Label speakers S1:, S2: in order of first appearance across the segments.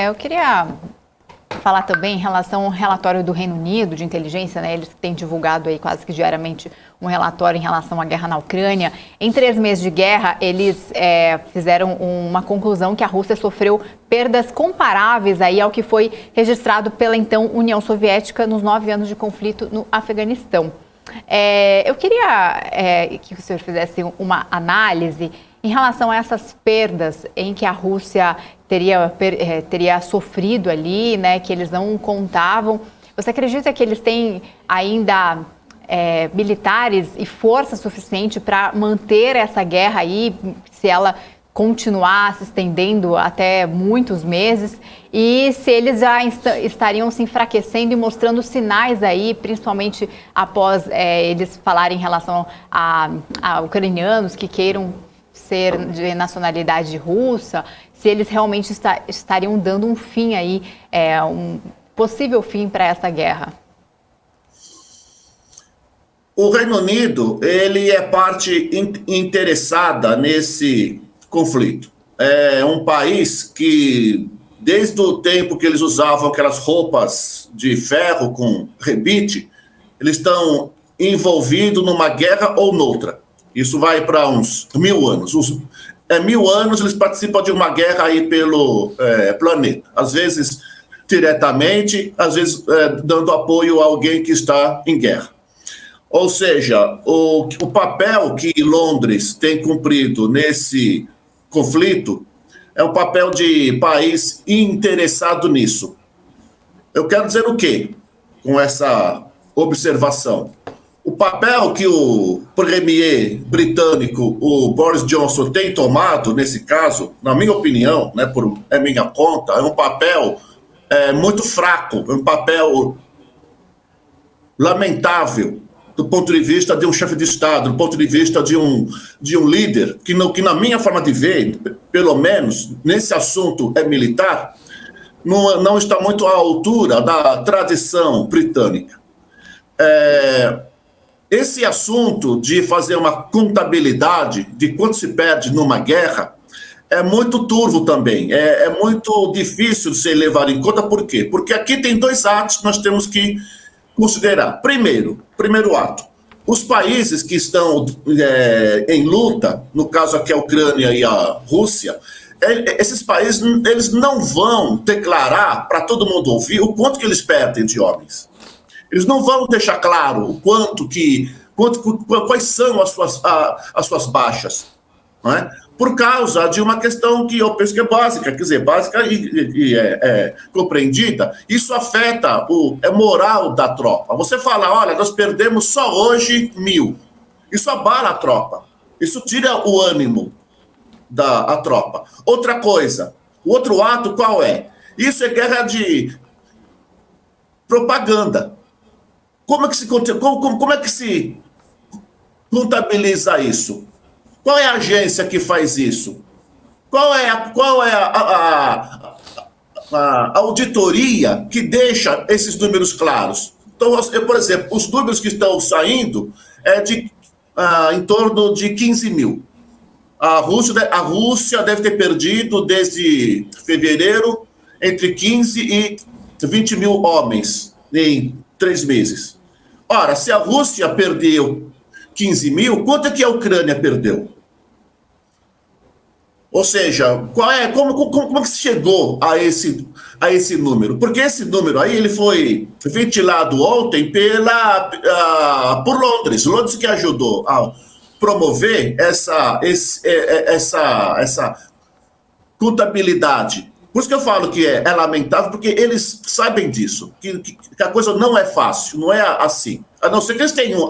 S1: Eu queria falar também em relação ao relatório do Reino Unido de inteligência, né? Eles têm divulgado aí quase que diariamente um relatório em relação à guerra na Ucrânia. Em 3 meses de guerra, eles fizeram uma conclusão que a Rússia sofreu perdas comparáveis aí ao que foi registrado pela então União Soviética nos 9 anos de conflito no Afeganistão. Eu queria que o senhor fizesse uma análise em relação a essas perdas em que a Rússia teria sofrido ali, né, que eles não contavam. Você acredita que eles têm ainda militares e força suficiente para manter essa guerra aí, se ela continuar se estendendo até muitos meses? E se eles já estariam se enfraquecendo e mostrando sinais aí, principalmente após eles falarem em relação a ucranianos que queiram ser de nacionalidade russa, se eles realmente estariam dando um fim aí, um possível fim para essa guerra?
S2: O Reino Unido, ele é parte interessada nesse conflito. É um país que, desde o tempo que eles usavam aquelas roupas de ferro com rebite, eles estão envolvidos numa guerra ou noutra. Isso vai para uns 1000 anos. 1000 anos eles participam de uma guerra aí pelo planeta. Às vezes diretamente, às vezes dando apoio a alguém que está em guerra. Ou seja, o papel que Londres tem cumprido nesse conflito é um papel de país interessado nisso. Eu quero dizer o quê com essa observação? O papel que o premier britânico, o Boris Johnson, tem tomado nesse caso, na minha opinião, né, é minha conta, é um papel muito fraco, é um papel lamentável do ponto de vista de um chefe de Estado, do ponto de vista de um líder, que na minha forma de ver, pelo menos nesse assunto militar, não está muito à altura da tradição britânica. Esse assunto de fazer uma contabilidade de quanto se perde numa guerra é muito turvo também, é muito difícil de ser levado em conta. Por quê? Porque aqui tem 2 atos que nós temos que considerar. Primeiro ato, os países que estão em luta, no caso aqui a Ucrânia e a Rússia, esses países eles não vão declarar para todo mundo ouvir o quanto que eles perdem de homens. Eles não vão deixar claro o quais são as suas baixas, não é? Por causa de uma questão que eu penso que é básica, quer dizer, básica e compreendida. Isso afeta a moral da tropa. Você fala, olha, nós perdemos só hoje 1000. Isso abala a tropa. Isso tira o ânimo da tropa. Outra coisa, o outro ato qual é? Isso é guerra de propaganda. Como é que se contabiliza isso? Qual é a agência que faz isso? Qual é a auditoria que deixa esses números claros? Então, por exemplo, os números que estão saindo em torno de 15 mil. A Rússia deve ter perdido desde fevereiro entre 15 e 20 mil homens em 3 memeses. Ora, se a Rússia perdeu 15 mil, quanto é que a Ucrânia perdeu? Ou seja, como que se chegou a esse número? Porque esse número aí ele foi ventilado ontem por Londres. Londres que ajudou a promover essa contabilidade. Por isso que eu falo que é lamentável, porque eles sabem disso, que a coisa não é fácil, não é assim. A não ser que eles tenham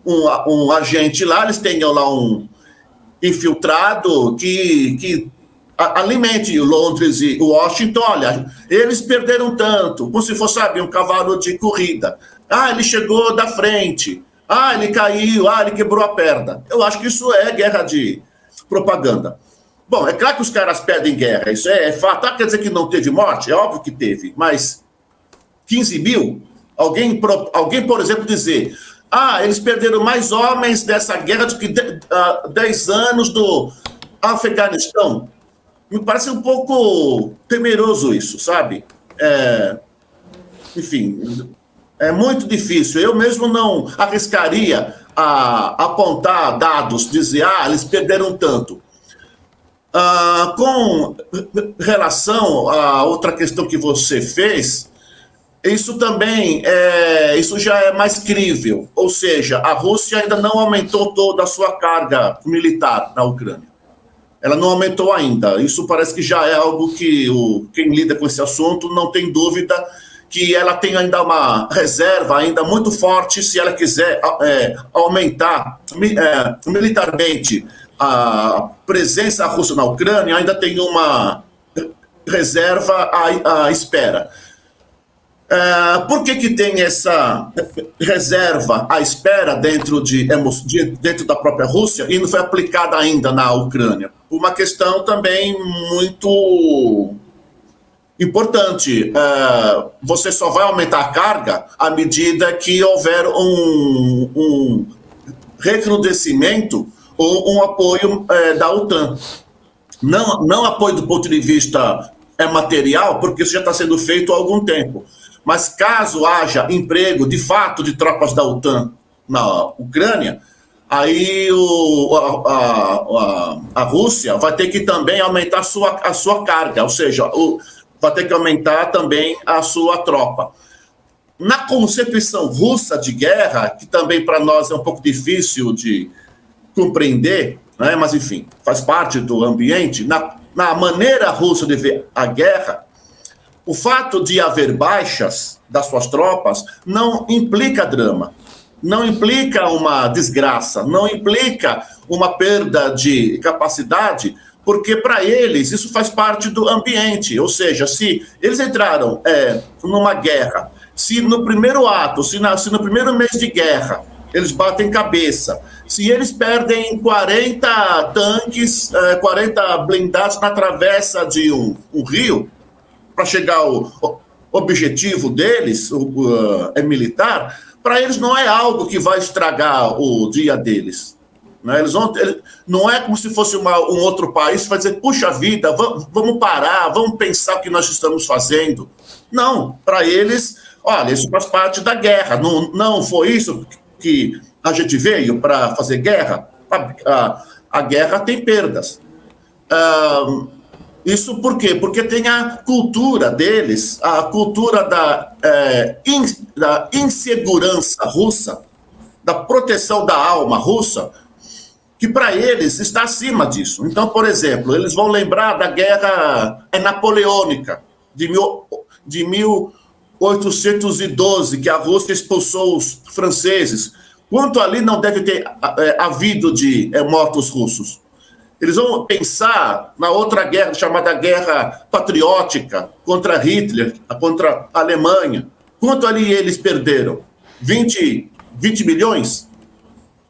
S2: um agente lá, eles tenham lá um infiltrado que alimente Londres e Washington. Olha, eles perderam tanto, como se fosse, sabe, um cavalo de corrida. Ele chegou da frente. Ele caiu. Ele quebrou a perna. Eu acho que isso é guerra de propaganda. Bom, é claro que os caras perdem guerra, isso é fato. Quer dizer que não teve morte? É óbvio que teve, mas 15 mil? Alguém, por exemplo, dizer... eles perderam mais homens dessa guerra do que 10 anos do Afeganistão. Me parece um pouco temeroso isso, sabe? Enfim, é muito difícil. Eu mesmo não arriscaria a apontar dados, dizer, eles perderam tanto. Com relação à outra questão que você fez, isso também isso já é mais crível. Ou seja, a Rússia ainda não aumentou toda a sua carga militar na Ucrânia. Ela não aumentou ainda. Isso parece que já é algo que quem lida com esse assunto não tem dúvida que ela tem ainda uma reserva ainda muito forte se ela quiser aumentar militarmente a presença russa na Ucrânia, ainda tem uma reserva à espera. Por que tem essa reserva à espera dentro da própria Rússia e não foi aplicada ainda na Ucrânia? Uma questão também muito importante. Você só vai aumentar a carga à medida que houver um recrudescimento ou um apoio da OTAN. Não apoio do ponto de vista material, porque isso já está sendo feito há algum tempo. Mas caso haja emprego, de fato, de tropas da OTAN na Ucrânia, aí a Rússia vai ter que também aumentar a sua carga, ou seja, vai ter que aumentar também a sua tropa. Na concepção russa de guerra, que também para nós é um pouco difícil de compreender, né? Mas enfim, faz parte do ambiente, na maneira russa de ver a guerra, o fato de haver baixas das suas tropas não implica drama, não implica uma desgraça, não implica uma perda de capacidade, porque para eles isso faz parte do ambiente. Ou seja, se eles entraram numa guerra, se no primeiro ato, se no primeiro mês de guerra, eles batem cabeça, se eles perdem 40 tanques, 40 blindados na travessa de um rio, para chegar ao objetivo deles, militar, para eles não é algo que vai estragar o dia deles. Né? Não é como se fosse um outro país que vai dizer, puxa vida, vamos parar, vamos pensar o que nós estamos fazendo. Não, para eles, olha, isso faz parte da guerra. Não foi isso que a gente veio para fazer guerra? A guerra tem perdas. Isso por quê? Porque tem a cultura deles, a cultura da insegurança russa, da proteção da alma russa, que para eles está acima disso. Então, por exemplo, eles vão lembrar da guerra napoleônica de 1812, que a Rússia expulsou os franceses. Quanto ali não deve ter havido de mortos russos? Eles vão pensar na outra guerra, chamada Guerra Patriótica, contra Hitler, contra a Alemanha. Quanto ali eles perderam? 20 milhões?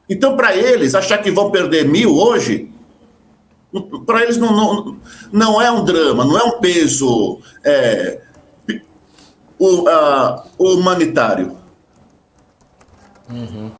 S2: Então, para eles, achar que vão perder 1.000 hoje, para eles não é um drama, não é um peso humanitário.
S3: Uhum.